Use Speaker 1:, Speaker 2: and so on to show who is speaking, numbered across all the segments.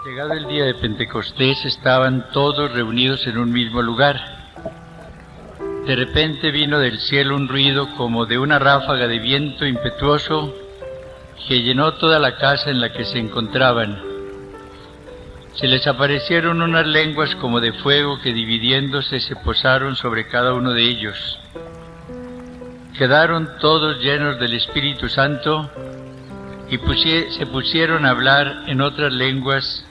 Speaker 1: Llegado el día de Pentecostés, estaban todos reunidos en un mismo lugar. De repente vino del cielo un ruido como de una ráfaga de viento impetuoso que llenó toda la casa en la que se encontraban. Se les aparecieron unas lenguas como de fuego que, dividiéndose, se posaron sobre cada uno de ellos. Quedaron todos llenos del Espíritu Santo y se pusieron a hablar en otras lenguas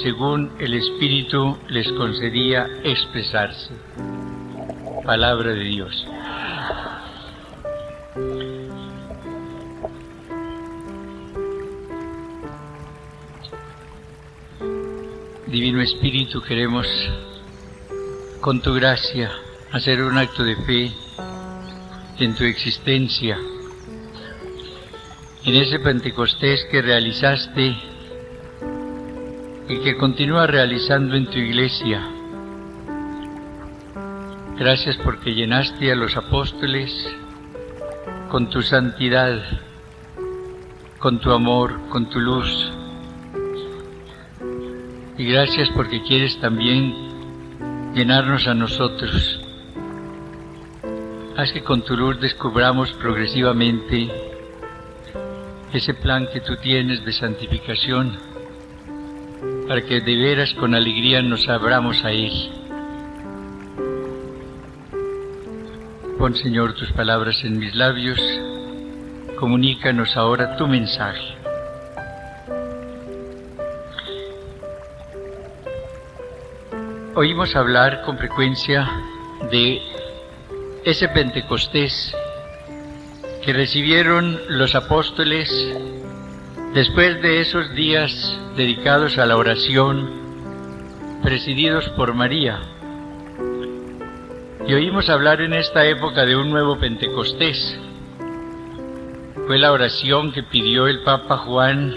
Speaker 1: según el Espíritu les concedía expresarse. Palabra de Dios. Divino Espíritu, queremos con tu gracia hacer un acto de fe en tu existencia, en ese Pentecostés que realizaste y que continúa realizando en tu iglesia. Gracias porque llenaste a los apóstoles con tu santidad, con tu amor, con tu luz. Y gracias porque quieres también llenarnos a nosotros. Haz que con tu luz descubramos progresivamente ese plan que tú tienes de santificación, para que de veras con alegría nos abramos a Él. Pon, Señor, tus palabras en mis labios, comunícanos ahora tu mensaje. Oímos hablar con frecuencia de ese Pentecostés que recibieron los apóstoles después de esos días dedicados a la oración, presididos por María. Y oímos hablar en esta época de un nuevo Pentecostés. Fue la oración que pidió el Papa Juan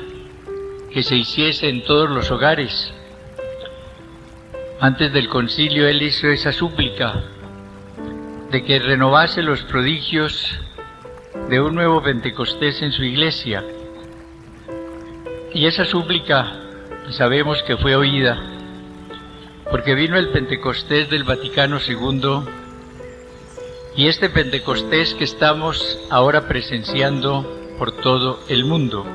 Speaker 1: que se hiciese en todos los hogares. Antes del concilio él hizo esa súplica de que renovase los prodigios de un nuevo Pentecostés en su iglesia. Y esa súplica sabemos que fue oída, porque vino el Pentecostés del Vaticano II, y este Pentecostés que estamos ahora presenciando por todo el mundo.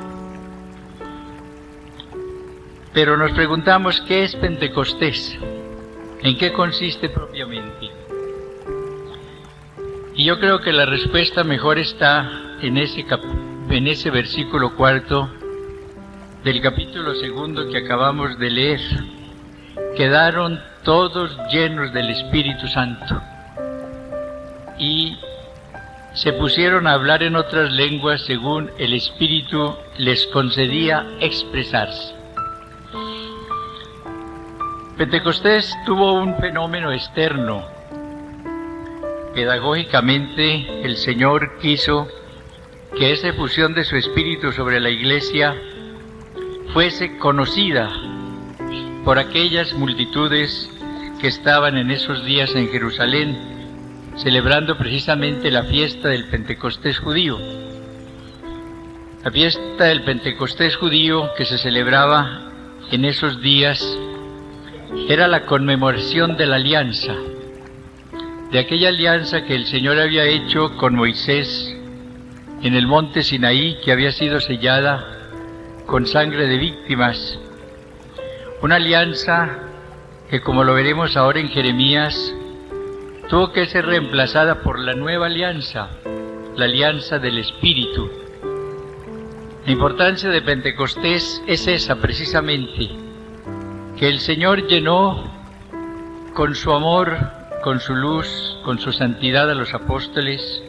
Speaker 1: Pero nos preguntamos, ¿qué es Pentecostés? ¿En qué consiste propiamente? Y yo creo que la respuesta mejor está en ese versículo 4 del capítulo 2 que acabamos de leer. Quedaron todos llenos del Espíritu Santo y se pusieron a hablar en otras lenguas según el Espíritu les concedía expresarse. Pentecostés tuvo un fenómeno externo. Pedagógicamente, el Señor quiso que esa efusión de su Espíritu sobre la Iglesia fuese conocida por aquellas multitudes que estaban en esos días en Jerusalén, celebrando precisamente la fiesta del Pentecostés judío. La fiesta del Pentecostés judío que se celebraba en esos días era la conmemoración de la alianza, de aquella alianza que el Señor había hecho con Moisés en el monte Sinaí, que había sido sellada con sangre de víctimas. Una alianza que, como lo veremos ahora en Jeremías, tuvo que ser reemplazada por la nueva alianza, la alianza del Espíritu. La importancia de Pentecostés es esa precisamente, que el Señor llenó con su amor, con su luz, con su santidad a los apóstoles,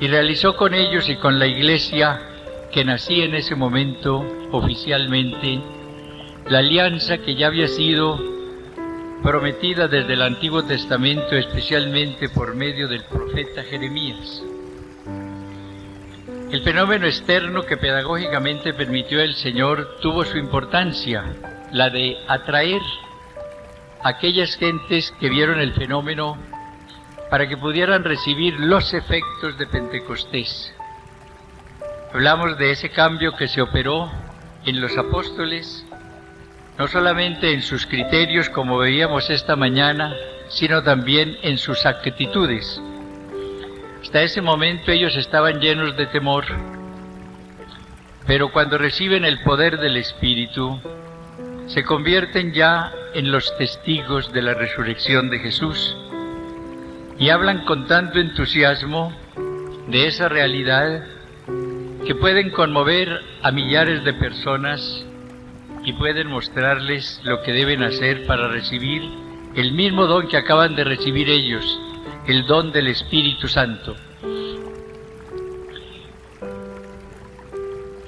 Speaker 1: y realizó con ellos y con la Iglesia que nacía en ese momento oficialmente la alianza que ya había sido prometida desde el Antiguo Testamento, especialmente por medio del profeta Jeremías. El fenómeno externo que pedagógicamente permitió el Señor tuvo su importancia, la de atraer a aquellas gentes que vieron el fenómeno para que pudieran recibir los efectos de Pentecostés. Hablamos de ese cambio que se operó en los apóstoles no solamente en sus criterios, como veíamos esta mañana, sino también en sus actitudes. Hasta ese momento ellos estaban llenos de temor, pero cuando reciben el poder del Espíritu, se convierten ya en los testigos de la resurrección de Jesús y hablan con tanto entusiasmo de esa realidad que pueden conmover a millares de personas y pueden mostrarles lo que deben hacer para recibir el mismo don que acaban de recibir ellos, el don del Espíritu Santo.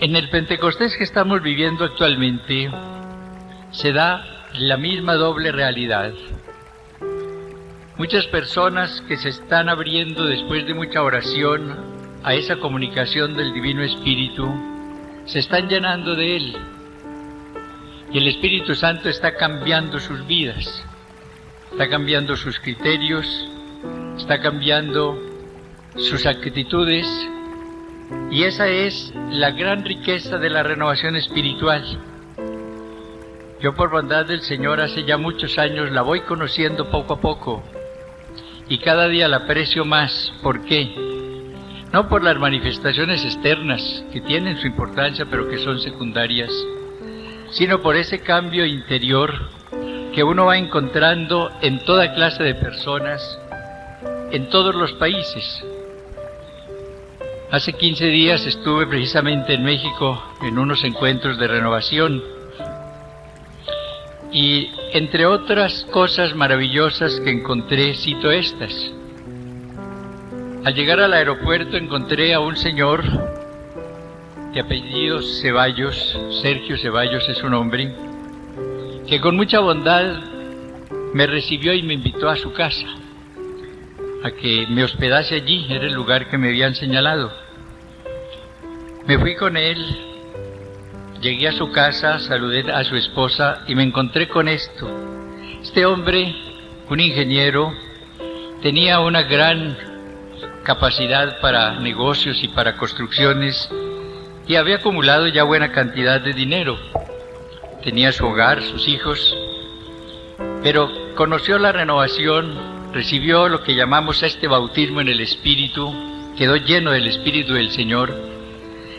Speaker 1: En el Pentecostés que estamos viviendo actualmente se da la misma doble realidad. Muchas personas que se están abriendo después de mucha oración a esa comunicación del Divino Espíritu se están llenando de Él. Y el Espíritu Santo está cambiando sus vidas, está cambiando sus criterios, está cambiando sus actitudes, y esa es la gran riqueza de la renovación espiritual. Yo, por bondad del Señor, hace ya muchos años la voy conociendo poco a poco, y cada día la aprecio más. ¿Por qué? No por las manifestaciones externas, que tienen su importancia pero que son secundarias, sino por ese cambio interior que uno va encontrando en toda clase de personas, en todos los países. Hace 15 días estuve precisamente en México en unos encuentros de renovación, y entre otras cosas maravillosas que encontré, cito estas. Al llegar al aeropuerto encontré a un señor de apellido Ceballos, Sergio Ceballos es su nombre, que con mucha bondad me recibió y me invitó a su casa, a que me hospedase allí, era el lugar que me habían señalado. Me fui con él, llegué a su casa, saludé a su esposa y me encontré con esto. Este hombre, un ingeniero, tenía una gran capacidad para negocios y para construcciones, y había acumulado ya buena cantidad de dinero. Tenía su hogar, sus hijos, pero conoció la renovación, recibió lo que llamamos este bautismo en el Espíritu, quedó lleno del Espíritu del Señor,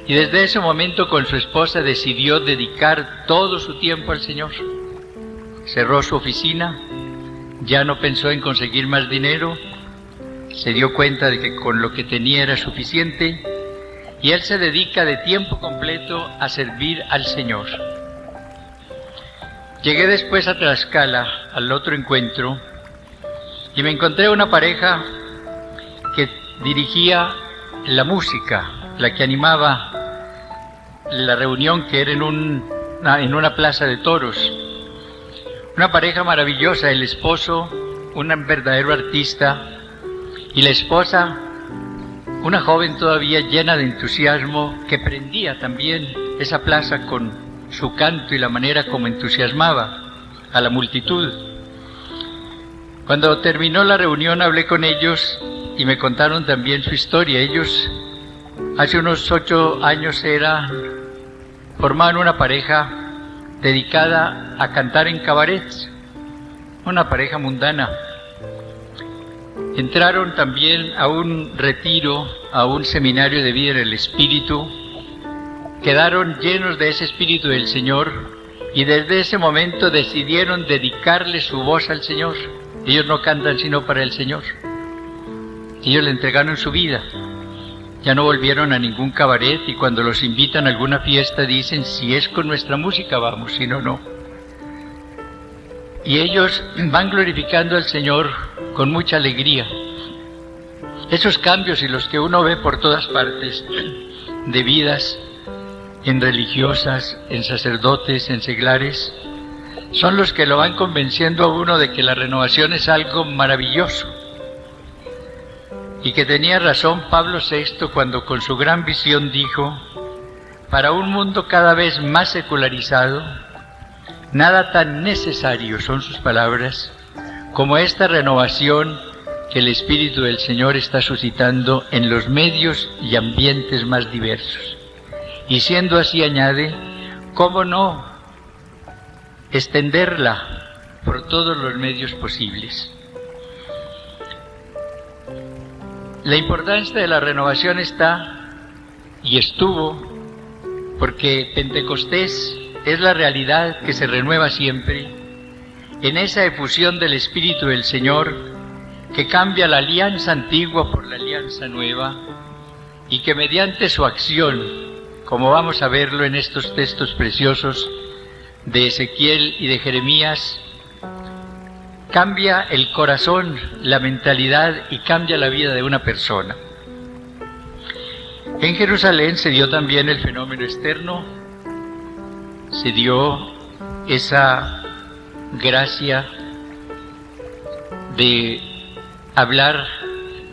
Speaker 1: y desde ese momento con su esposa decidió dedicar todo su tiempo al Señor. Cerró su oficina, ya no pensó en conseguir más dinero, se dio cuenta de que con lo que tenía era suficiente, y él se dedica de tiempo completo a servir al Señor. Llegué después a Tlaxcala, al otro encuentro, y me encontré una pareja que dirigía la música, la que animaba la reunión, que era en una plaza de toros. Una pareja maravillosa, el esposo, un verdadero artista, y la esposa, una joven todavía llena de entusiasmo, que prendía también esa plaza con su canto y la manera como entusiasmaba a la multitud. Cuando terminó la reunión hablé con ellos y me contaron también su historia. Ellos hace unos 8 años formaban una pareja dedicada a cantar en cabarets, una pareja mundana. Entraron también a un retiro, a un seminario de vida en el Espíritu, quedaron llenos de ese Espíritu del Señor y desde ese momento decidieron dedicarle su voz al Señor. Ellos no cantan sino para el Señor. Ellos le entregaron su vida. Ya no volvieron a ningún cabaret, y cuando los invitan a alguna fiesta dicen: si es con nuestra música vamos, si no, no. Y ellos van glorificando al Señor con mucha alegría. Esos cambios, y los que uno ve por todas partes, de vidas en religiosas, en sacerdotes, en seglares, son los que lo van convenciendo a uno de que la renovación es algo maravilloso. Y que tenía razón Pablo VI cuando con su gran visión dijo: para un mundo cada vez más secularizado, nada tan necesario, son sus palabras, como esta renovación que el Espíritu del Señor está suscitando en los medios y ambientes más diversos. Y siendo así, añade, ¿cómo no extenderla por todos los medios posibles. La importancia de la renovación está y estuvo porque Pentecostés es la realidad que se renueva siempre en esa efusión del Espíritu del Señor que cambia la alianza antigua por la alianza nueva y que mediante su acción, como vamos a verlo en estos textos preciosos de Ezequiel y de Jeremías, cambia el corazón, la mentalidad y cambia la vida de una persona. En Jerusalén se dio también el fenómeno externo, se dio esa gracia de hablar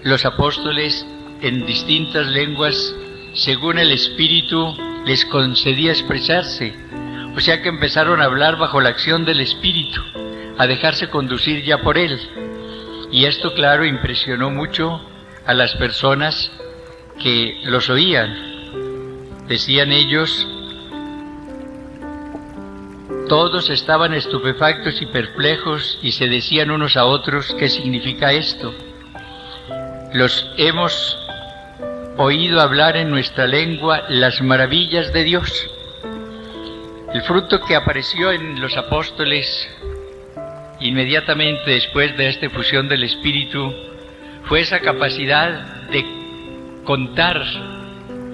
Speaker 1: los apóstoles en distintas lenguas según el Espíritu les concedía expresarse, o sea que empezaron a hablar bajo la acción del Espíritu, a dejarse conducir ya por Él. Y esto, claro, impresionó mucho a las personas que los oían. Decían ellos, todos estaban estupefactos y perplejos y se decían unos a otros, ¿qué significa esto? Los hemos oído hablar en nuestra lengua las maravillas de Dios. El fruto que apareció en los apóstoles inmediatamente después de esta efusión del Espíritu fue esa capacidad de contar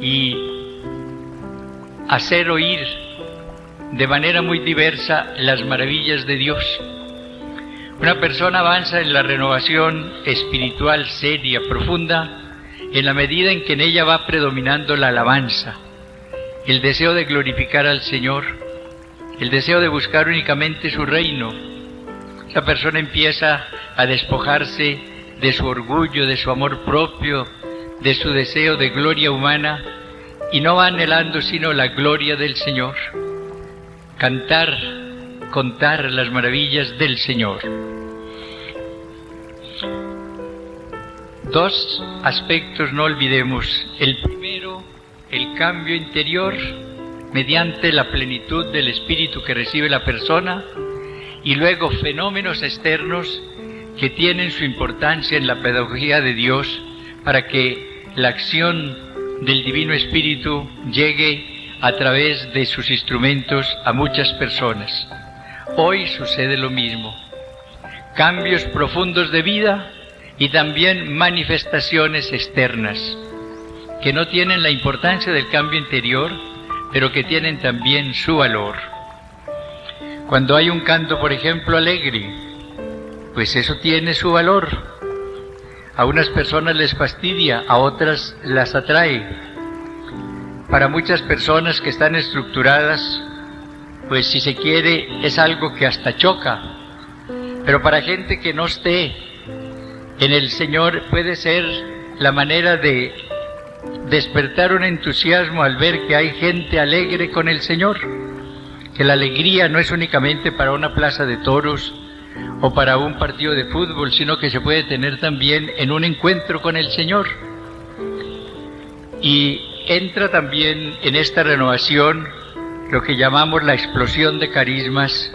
Speaker 1: y hacer oír de manera muy diversa las maravillas de Dios. Una persona avanza en la renovación espiritual seria, profunda, en la medida en que en ella va predominando la alabanza, el deseo de glorificar al Señor, el deseo de buscar únicamente su reino. Esa persona empieza a despojarse de su orgullo, de su amor propio, de su deseo de gloria humana, y no va anhelando sino la gloria del Señor. Cantar, contar las maravillas del Señor. Dos aspectos no olvidemos. El primero, el cambio interior mediante la plenitud del Espíritu que recibe la persona, y luego fenómenos externos que tienen su importancia en la pedagogía de Dios para que la acción del Divino Espíritu llegue a través de sus instrumentos a muchas personas. Hoy sucede lo mismo. Cambios profundos de vida y también manifestaciones externas que no tienen la importancia del cambio interior, pero que tienen también su valor. Cuando hay un canto, por ejemplo, alegre, pues eso tiene su valor. A unas personas les fastidia, a otras las atrae. Para muchas personas que están estructuradas, pues si se quiere, es algo que hasta choca. Pero para gente que no esté en el Señor, puede ser la manera de despertar un entusiasmo al ver que hay gente alegre con el Señor. Que la alegría no es únicamente para una plaza de toros o para un partido de fútbol, sino que se puede tener también en un encuentro con el Señor. Y entra también en esta renovación lo que llamamos la explosión de carismas,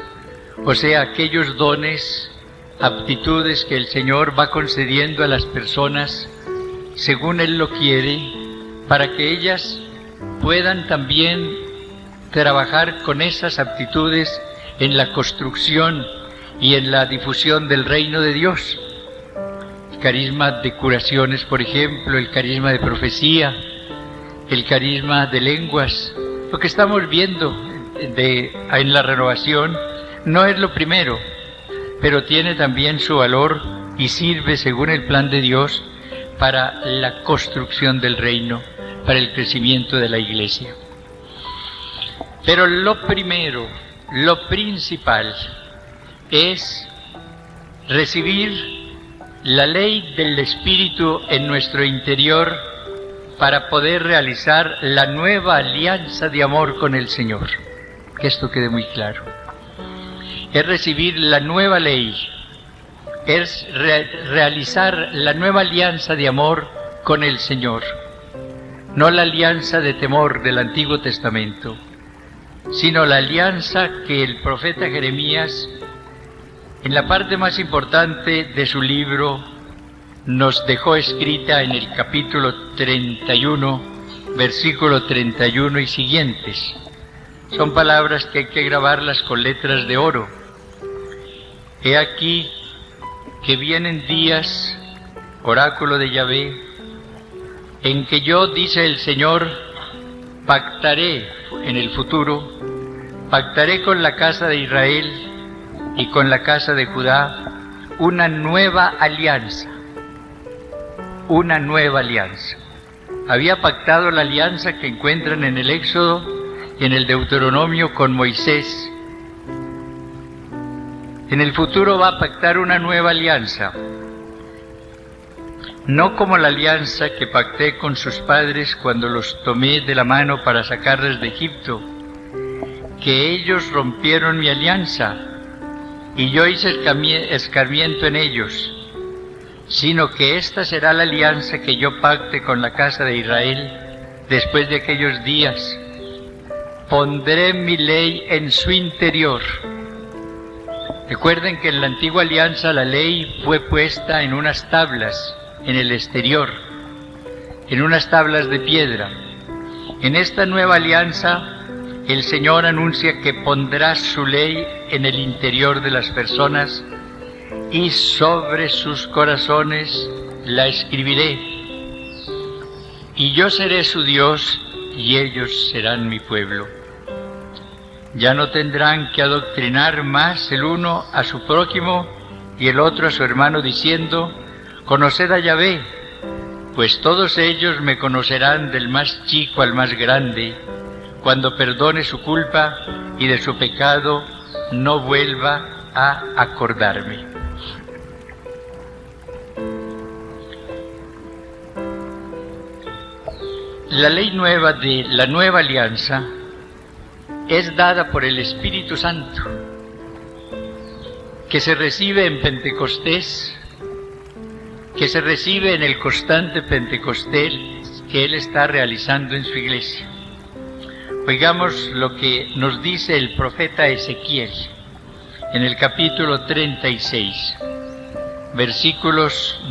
Speaker 1: o sea, aquellos dones, aptitudes que el Señor va concediendo a las personas según Él lo quiere, para que ellas puedan también trabajar con esas aptitudes en la construcción y en la difusión del reino de Dios. El carisma de curaciones, por ejemplo, el carisma de profecía, el carisma de lenguas. Lo que estamos viendo en la renovación no es lo primero, pero tiene también su valor y sirve según el plan de Dios para la construcción del reino, para el crecimiento de la Iglesia. Pero lo primero, lo principal, es recibir la ley del Espíritu en nuestro interior para poder realizar la nueva alianza de amor con el Señor. Que esto quede muy claro. Es recibir la nueva ley, es realizar la nueva alianza de amor con el Señor, no la alianza de temor del Antiguo Testamento. sino la alianza que el profeta Jeremías, en la parte más importante de su libro, nos dejó escrita en el capítulo 31, versículo 31 y siguientes. Son palabras que hay que grabarlas con letras de oro. He aquí que vienen días, oráculo de Yahvé, en que yo, dice el Señor, pactaré en el futuro, pactaré con la casa de Israel y con la casa de Judá una nueva alianza. Una nueva alianza. Había pactado la alianza que encuentran en el Éxodo y en el Deuteronomio con Moisés. En el futuro va a pactar una nueva alianza, no como la alianza que pacté con sus padres cuando los tomé de la mano para sacarles de Egipto, que ellos rompieron mi alianza y yo hice escarmiento en ellos, sino que esta será la alianza que yo pacte con la casa de Israel después de aquellos días. Pondré mi ley en su interior. Recuerden que en la antigua alianza la ley fue puesta en unas tablas en el exterior, en unas tablas de piedra. En esta nueva alianza, el Señor anuncia que pondrá su ley en el interior de las personas y sobre sus corazones la escribiré. Y yo seré su Dios y ellos serán mi pueblo. Ya no tendrán que adoctrinar más el uno a su prójimo y el otro a su hermano diciendo: conoced a Yahvé, pues todos ellos me conocerán del más chico al más grande, cuando perdone su culpa y de su pecado no vuelva a acordarme. La ley nueva de la nueva alianza es dada por el Espíritu Santo, que se recibe en Pentecostés, que se recibe en el constante Pentecostés que Él está realizando en su iglesia. Oigamos lo que nos dice el profeta Ezequiel en el capítulo 36, versículos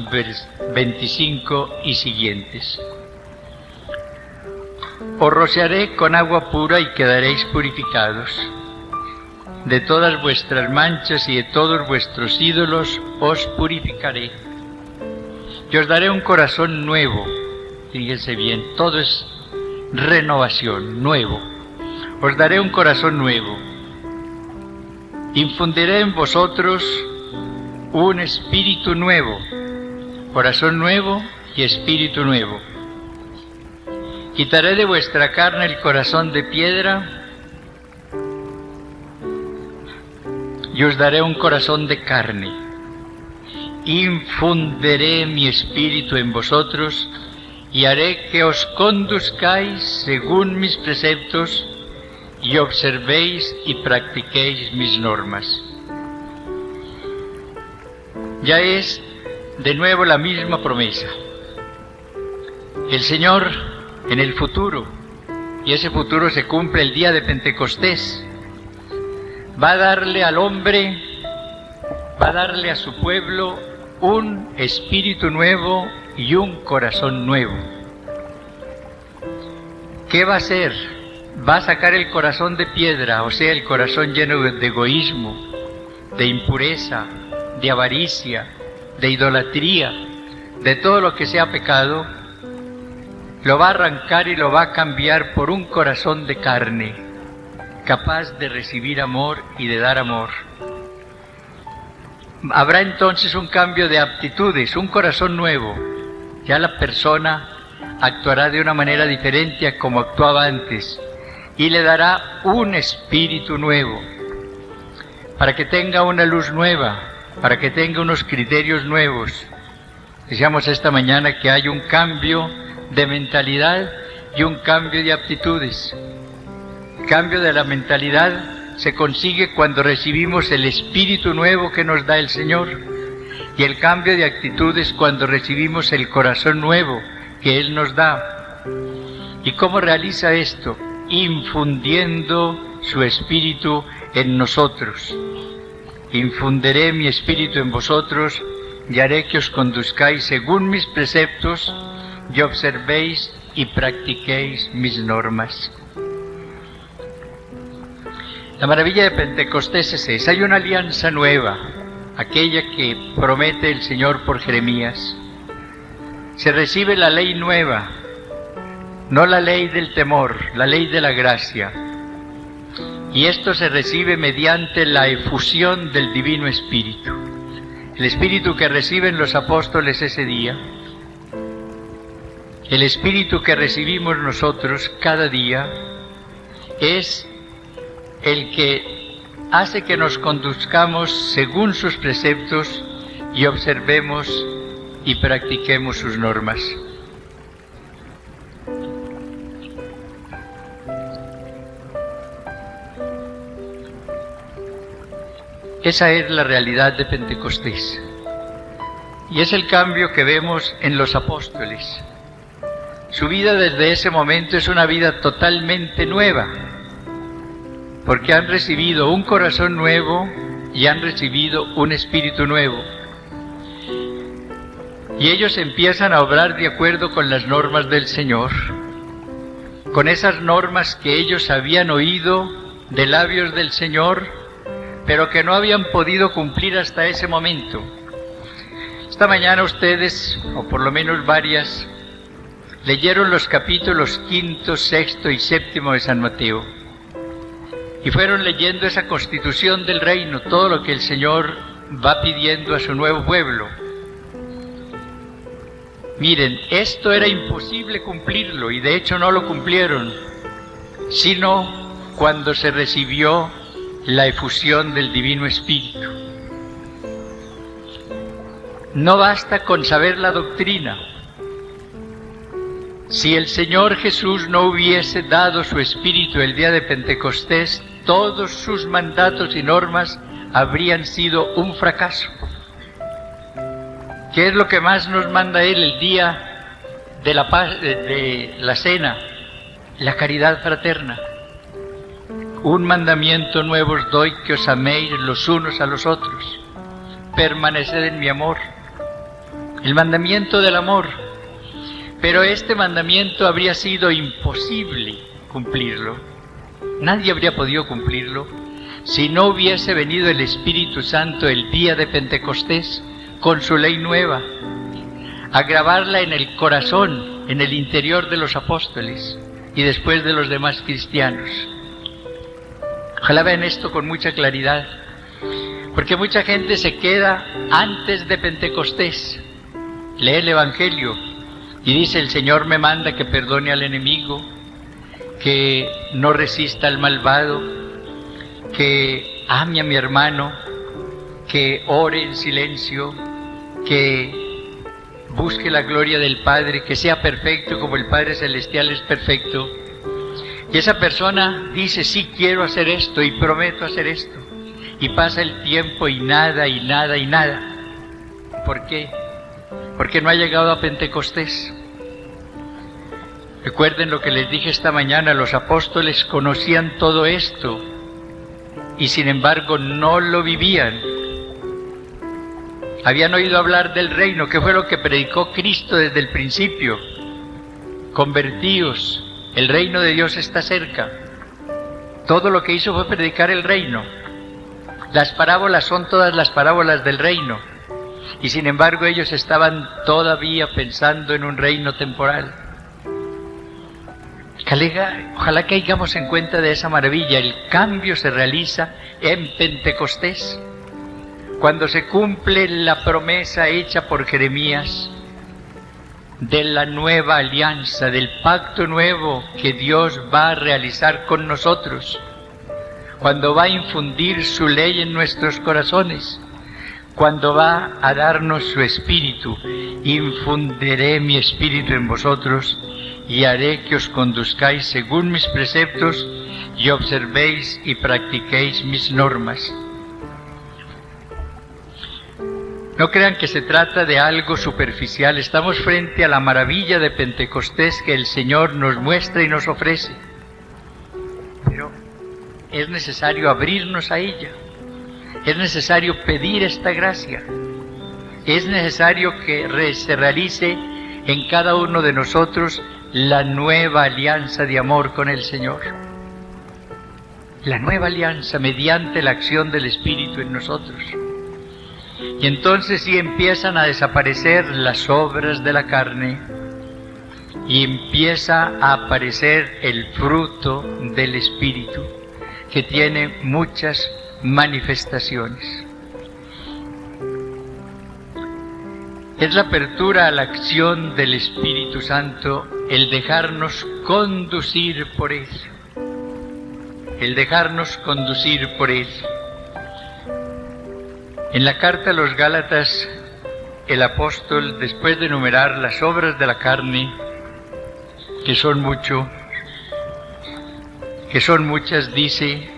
Speaker 1: 25 y siguientes. Os rociaré con agua pura y quedaréis purificados. De todas vuestras manchas y de todos vuestros ídolos os purificaré. Y os daré un corazón nuevo. Fíjense bien, todo es renovación, nuevo. Os daré un corazón nuevo. Infundiré en vosotros un espíritu nuevo, corazón nuevo y espíritu nuevo. Quitaré de vuestra carne el corazón de piedra y os daré un corazón de carne. Infundiré mi espíritu en vosotros y haré que os conduzcáis según mis preceptos y observéis y practiquéis mis normas. Ya es de nuevo la misma promesa. El Señor en el futuro, y ese futuro se cumple el día de Pentecostés, va a darle al hombre, va a darle a su pueblo un espíritu nuevo y un corazón nuevo. ¿Qué va a hacer? Va a sacar el corazón de piedra, o sea, el corazón lleno de egoísmo, de impureza, de avaricia, de idolatría, de todo lo que sea pecado. Lo va a arrancar y lo va a cambiar por un corazón de carne, capaz de recibir amor y de dar amor. Habrá entonces un cambio de aptitudes, un corazón nuevo. Ya la persona actuará de una manera diferente a como actuaba antes y le dará un espíritu nuevo, para que tenga una luz nueva, para que tenga unos criterios nuevos. Decíamos esta mañana que hay un cambio de mentalidad y un cambio de aptitudes. El cambio de la mentalidad se consigue cuando recibimos el espíritu nuevo que nos da el Señor, y el cambio de actitudes cuando recibimos el corazón nuevo que Él nos da. ¿Y cómo realiza esto? Infundiendo su espíritu en nosotros. Infundiré mi espíritu en vosotros y haré que os conduzcáis según mis preceptos y observéis y practiquéis mis normas. La maravilla de Pentecostés es esa. Hay una alianza nueva, aquella que promete el Señor por Jeremías. Se recibe la ley nueva, no la ley del temor, la ley de la gracia. Y esto se recibe mediante la efusión del Divino Espíritu. El Espíritu que reciben los apóstoles ese día, el Espíritu que recibimos nosotros cada día, es el que hace que nos conduzcamos según sus preceptos y observemos y practiquemos sus normas. Esa es la realidad de Pentecostés. Y es el cambio que vemos en los apóstoles. Su vida desde ese momento es una vida totalmente nueva, porque han recibido un corazón nuevo y han recibido un espíritu nuevo. Y ellos empiezan a obrar de acuerdo con las normas del Señor, con esas normas que ellos habían oído de labios del Señor, pero que no habían podido cumplir hasta ese momento. Esta mañana ustedes, o por lo menos varias, leyeron los capítulos 5, 6 y 7 de San Mateo, y fueron leyendo esa constitución del reino, todo lo que el Señor va pidiendo a su nuevo pueblo. Miren, esto era imposible cumplirlo, y de hecho no lo cumplieron, sino cuando se recibió la efusión del Divino Espíritu. No basta con saber la doctrina. Si el Señor Jesús no hubiese dado su Espíritu el día de Pentecostés, todos sus mandatos y normas habrían sido un fracaso. ¿Qué es lo que más nos manda Él el día de la cena? La caridad fraterna. Un mandamiento nuevo os doy, que os améis los unos a los otros. Permaneced en mi amor. El mandamiento del amor. Pero este mandamiento habría sido imposible cumplirlo. Nadie habría podido cumplirlo si no hubiese venido el Espíritu Santo el día de Pentecostés con su ley nueva, a grabarla en el corazón, en el interior de los apóstoles y después de los demás cristianos. Ojalá vean esto con mucha claridad, porque mucha gente se queda antes de Pentecostés, lee el Evangelio y dice: el Señor me manda que perdone al enemigo, que no resista al malvado, que ame a mi hermano, que ore en silencio, que busque la gloria del Padre, que sea perfecto como el Padre Celestial es perfecto. Y esa persona dice: sí, quiero hacer esto y prometo hacer esto. Y pasa el tiempo y nada, y nada, y nada. ¿Por qué? Porque no ha llegado a Pentecostés. Recuerden lo que les dije esta mañana: los apóstoles conocían todo esto y sin embargo no lo vivían. Habían oído hablar del reino, que fue lo que predicó Cristo desde el principio: convertíos, el reino de Dios está cerca. Todo lo que hizo fue predicar el reino. Las parábolas son todas las parábolas del reino, y sin embargo ellos estaban todavía pensando en un reino temporal. Ojalá caigamos en cuenta de esa maravilla. El cambio se realiza en Pentecostés, cuando se cumple la promesa hecha por Jeremías de la nueva alianza, del pacto nuevo que Dios va a realizar con nosotros, cuando va a infundir su ley en nuestros corazones, cuando va a darnos su espíritu. Infundiré mi espíritu en vosotros y haré que os conduzcáis según mis preceptos y observéis y practiquéis mis normas. No crean que se trata de algo superficial. Estamos frente a la maravilla de Pentecostés que el Señor nos muestra y nos ofrece. Pero es necesario abrirnos a ella. Es necesario pedir esta gracia. Es necesario que se realice en cada uno de nosotros la nueva alianza de amor con el Señor. La nueva alianza mediante la acción del Espíritu en nosotros. Y entonces sí empiezan a desaparecer las obras de la carne y empieza a aparecer el fruto del Espíritu, que tiene muchas manifestaciones. Es la apertura a la acción del Espíritu Santo, el dejarnos conducir por Él. El dejarnos conducir por Él. En la carta a los Gálatas, el apóstol, después de enumerar las obras de la carne, que son muchas, dice: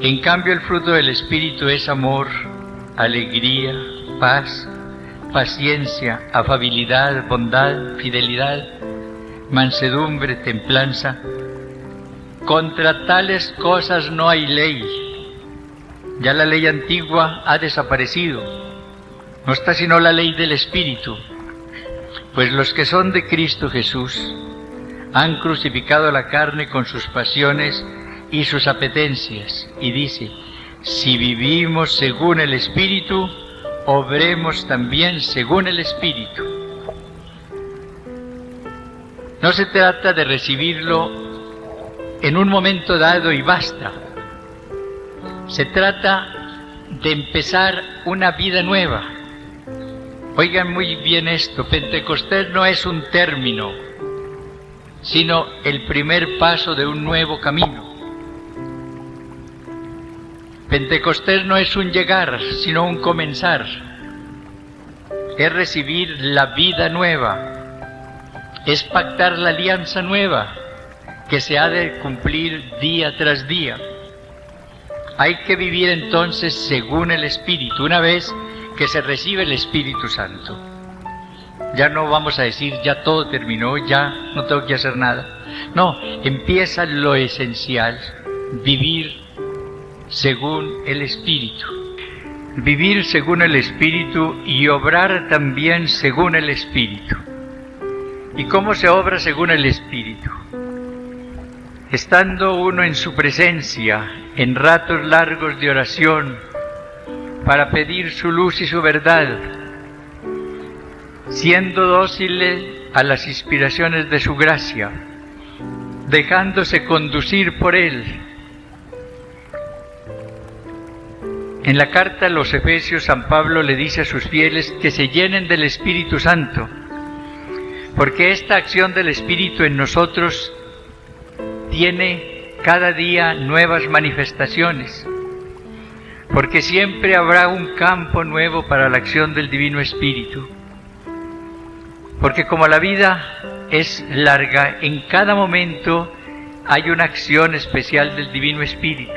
Speaker 1: en cambio el fruto del Espíritu es amor, alegría, paz, paciencia, afabilidad, bondad, fidelidad, mansedumbre, templanza. Contra tales cosas no hay ley. Ya la ley antigua ha desaparecido. No está sino la ley del Espíritu. Pues los que son de Cristo Jesús han crucificado la carne con sus pasiones y sus apetencias. Y dice: si vivimos según el Espíritu, obremos también según el Espíritu. No se trata de recibirlo en un momento dado y basta. Se trata de empezar una vida nueva. Oigan muy bien esto: Pentecostés no es un término, sino el primer paso de un nuevo camino. Pentecostés no es un llegar, sino un comenzar. Es recibir la vida nueva, es pactar la alianza nueva que se ha de cumplir día tras día. Hay que vivir entonces según el Espíritu, una vez que se recibe el Espíritu Santo. Ya no vamos a decir: ya todo terminó, ya no tengo que hacer nada. No, empieza lo esencial: vivir según el Espíritu. Vivir según el Espíritu y obrar también según el Espíritu. ¿Y cómo se obra según el Espíritu? Estando uno en su presencia, en ratos largos de oración, para pedir su luz y su verdad, siendo dóciles a las inspiraciones de su gracia, dejándose conducir por Él. En la carta a los Efesios, San Pablo le dice a sus fieles que se llenen del Espíritu Santo, porque esta acción del Espíritu en nosotros tiene cada día nuevas manifestaciones, porque siempre habrá un campo nuevo para la acción del Divino Espíritu. Porque como la vida es larga, en cada momento hay una acción especial del Divino Espíritu.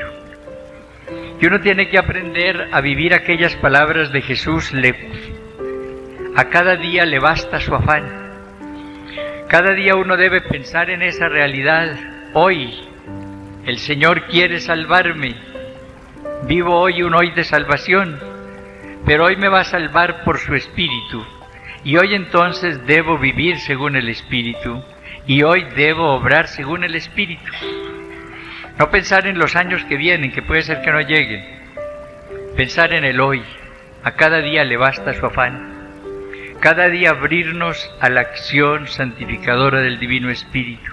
Speaker 1: Y uno tiene que aprender a vivir aquellas palabras de Jesús: a cada día le basta su afán. Cada día uno debe pensar en esa realidad: hoy el Señor quiere salvarme, vivo hoy un hoy de salvación, pero hoy me va a salvar por su Espíritu, y hoy entonces debo vivir según el Espíritu, y hoy debo obrar según el Espíritu. No pensar en los años que vienen, que puede ser que no lleguen. Pensar en el hoy. A cada día le basta su afán. Cada día abrirnos a la acción santificadora del Divino Espíritu.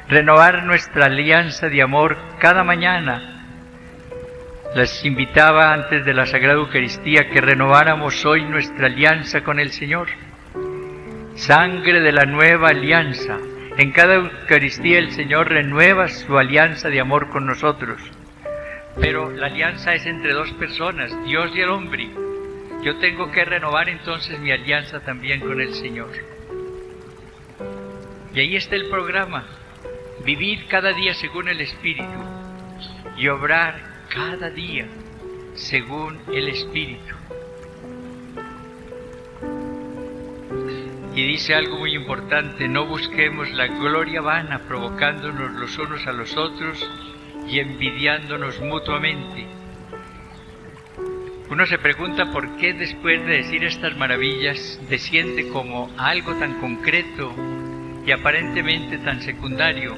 Speaker 1: Renovar nuestra alianza de amor cada mañana. Les invitaba antes de la Sagrada Eucaristía que renováramos hoy nuestra alianza con el Señor. Sangre de la nueva alianza. En cada Eucaristía el Señor renueva su alianza de amor con nosotros. Pero la alianza es entre dos personas, Dios y el hombre. Yo tengo que renovar entonces mi alianza también con el Señor. Y ahí está el programa: vivir cada día según el Espíritu y obrar cada día según el Espíritu. Y dice algo muy importante: no busquemos la gloria vana, provocándonos los unos a los otros y envidiándonos mutuamente. Uno se pregunta por qué después de decir estas maravillas desciende como algo tan concreto y aparentemente tan secundario.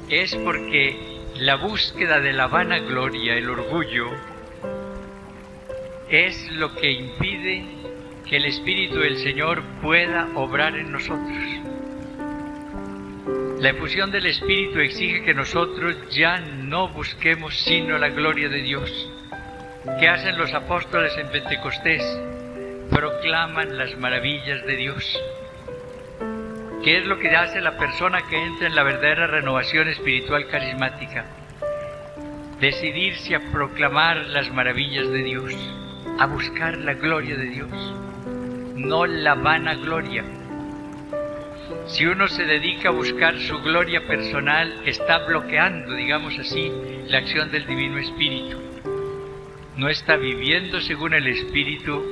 Speaker 1: Es porque la búsqueda de la vanagloria, el orgullo, es lo que impide que el Espíritu del Señor pueda obrar en nosotros. La efusión del Espíritu exige que nosotros ya no busquemos sino la gloria de Dios. ¿Qué hacen los apóstoles en Pentecostés? Proclaman las maravillas de Dios. ¿Qué es lo que hace la persona que entra en la verdadera renovación espiritual carismática? Decidirse a proclamar las maravillas de Dios, a buscar la gloria de Dios, no la vanagloria. Si uno se dedica a buscar su gloria personal, está bloqueando, digamos así, la acción del Divino Espíritu. No está viviendo según el Espíritu,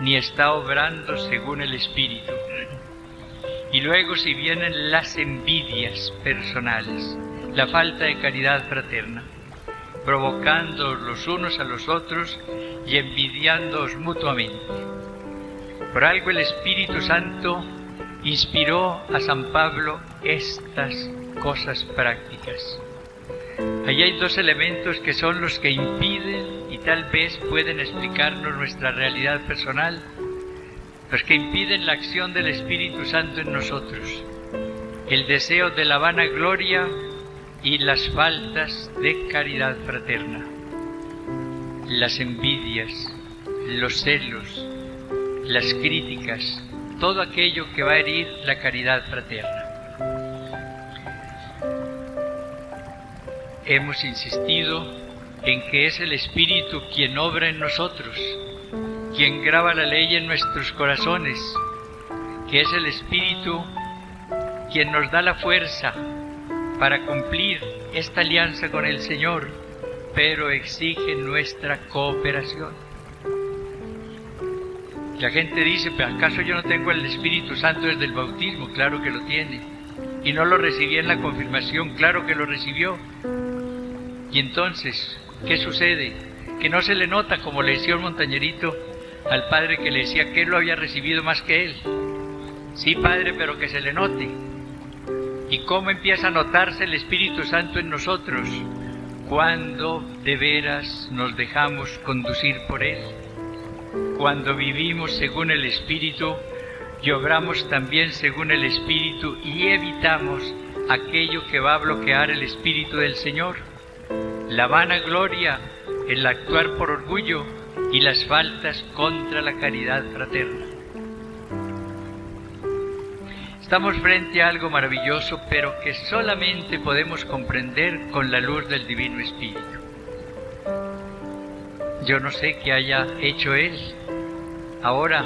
Speaker 1: ni está obrando según el Espíritu. Y luego si vienen las envidias personales, la falta de caridad fraterna, provocando los unos a los otros y envidiándoos mutuamente. Por algo el Espíritu Santo inspiró a San Pablo estas cosas prácticas. Allí hay dos elementos que son los que impiden y tal vez pueden explicarnos nuestra realidad personal, los que impiden la acción del Espíritu Santo en nosotros: el deseo de la vanagloria y las faltas de caridad fraterna, las envidias, los celos, las críticas, todo aquello que va a herir la caridad fraterna. Hemos insistido en que es el Espíritu quien obra en nosotros, quien graba la ley en nuestros corazones, que es el Espíritu quien nos da la fuerza para cumplir esta alianza con el Señor, pero exige nuestra cooperación. La gente dice, ¿pero acaso yo no tengo el Espíritu Santo desde el bautismo? Claro que lo tiene. ¿Y no lo recibí en la confirmación? Claro que lo recibió. Y entonces, ¿qué sucede? Que no se le nota, como le decía un montañerito al padre que le decía que él lo había recibido más que él. Sí, padre, pero que se le note. ¿Y cómo empieza a notarse el Espíritu Santo en nosotros? Cuando de veras nos dejamos conducir por Él. Cuando vivimos según el Espíritu y obramos también según el Espíritu y evitamos aquello que va a bloquear el Espíritu del Señor. La vanagloria, el actuar por orgullo y las faltas contra la caridad fraterna. Estamos frente a algo maravilloso, pero que solamente podemos comprender con la luz del Divino Espíritu. Yo no sé qué haya hecho Él ahora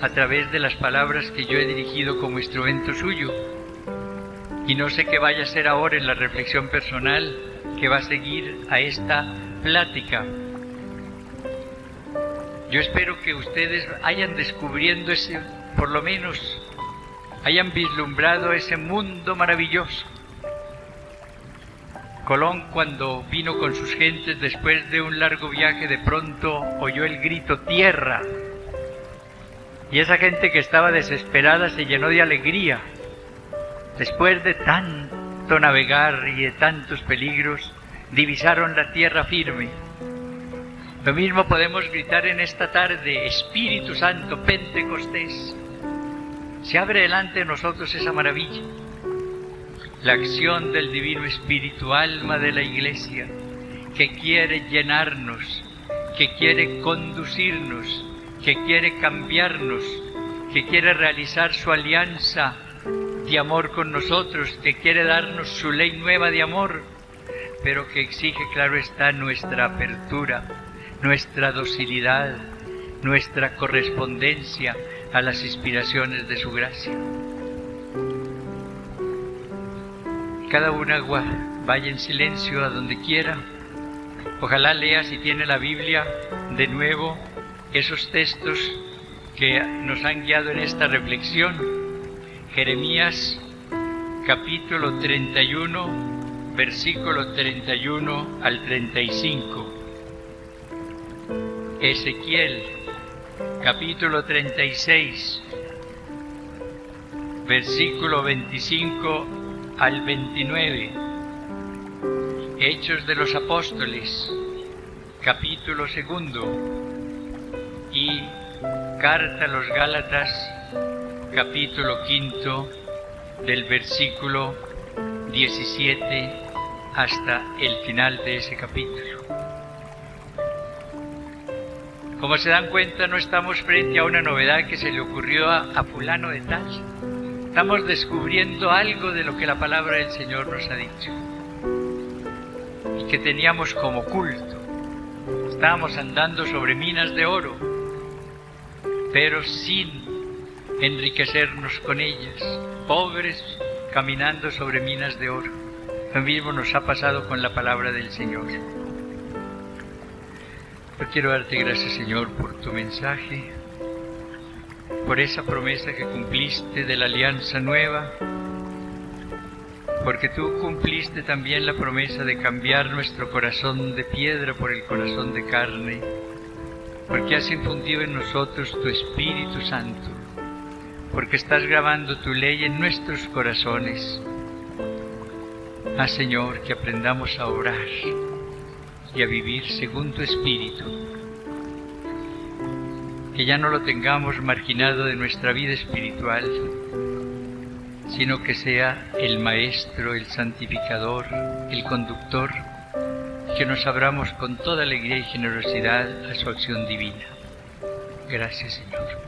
Speaker 1: a través de las palabras que yo he dirigido como instrumento suyo, y no sé qué vaya a hacer ahora en la reflexión personal que va a seguir a esta plática. Yo espero que ustedes hayan descubriendo ese, por lo menos, hayan vislumbrado ese mundo maravilloso. Colón, cuando vino con sus gentes después de un largo viaje, de pronto oyó el grito ¡tierra! Y esa gente que estaba desesperada se llenó de alegría. Después de tanto navegar y de tantos peligros, divisaron la tierra firme. Lo mismo podemos gritar en esta tarde: Espíritu Santo, Pentecostés. Se abre delante de nosotros esa maravilla, la acción del Divino Espíritu, alma de la Iglesia, que quiere llenarnos, que quiere conducirnos, que quiere cambiarnos, que quiere realizar su alianza de amor con nosotros, que quiere darnos su ley nueva de amor, pero que exige, claro está, nuestra apertura, nuestra docilidad, nuestra correspondencia a las inspiraciones de su gracia. Cada una vaya en silencio a donde quiera. Ojalá lea, si tiene la Biblia, de nuevo esos textos que nos han guiado en esta reflexión. Jeremías capítulo 31, versículo 31 al 35. Ezequiel, capítulo 36, versículo 25 al 29. Hechos de los Apóstoles, capítulo 2, y Carta a los Gálatas, capítulo 5, del versículo 17 hasta el final de ese capítulo. Como se dan cuenta, no estamos frente a una novedad que se le ocurrió a fulano de tal. Estamos descubriendo algo de lo que la palabra del Señor nos ha dicho y que teníamos como culto. Estábamos andando sobre minas de oro, pero sin enriquecernos con ellas, pobres caminando sobre minas de oro. Lo mismo nos ha pasado con la palabra del Señor. Yo quiero darte gracias, Señor, por tu mensaje, por esa promesa que cumpliste de la alianza nueva, porque tú cumpliste también la promesa de cambiar nuestro corazón de piedra por el corazón de carne, porque has infundido en nosotros tu Espíritu Santo, porque estás grabando tu ley en nuestros corazones. Haz, Señor, que aprendamos a orar y a vivir según tu Espíritu, que ya no lo tengamos marginado de nuestra vida espiritual, sino que sea el Maestro, el Santificador, el Conductor, que nos abramos con toda alegría y generosidad a su acción divina. Gracias, Señor.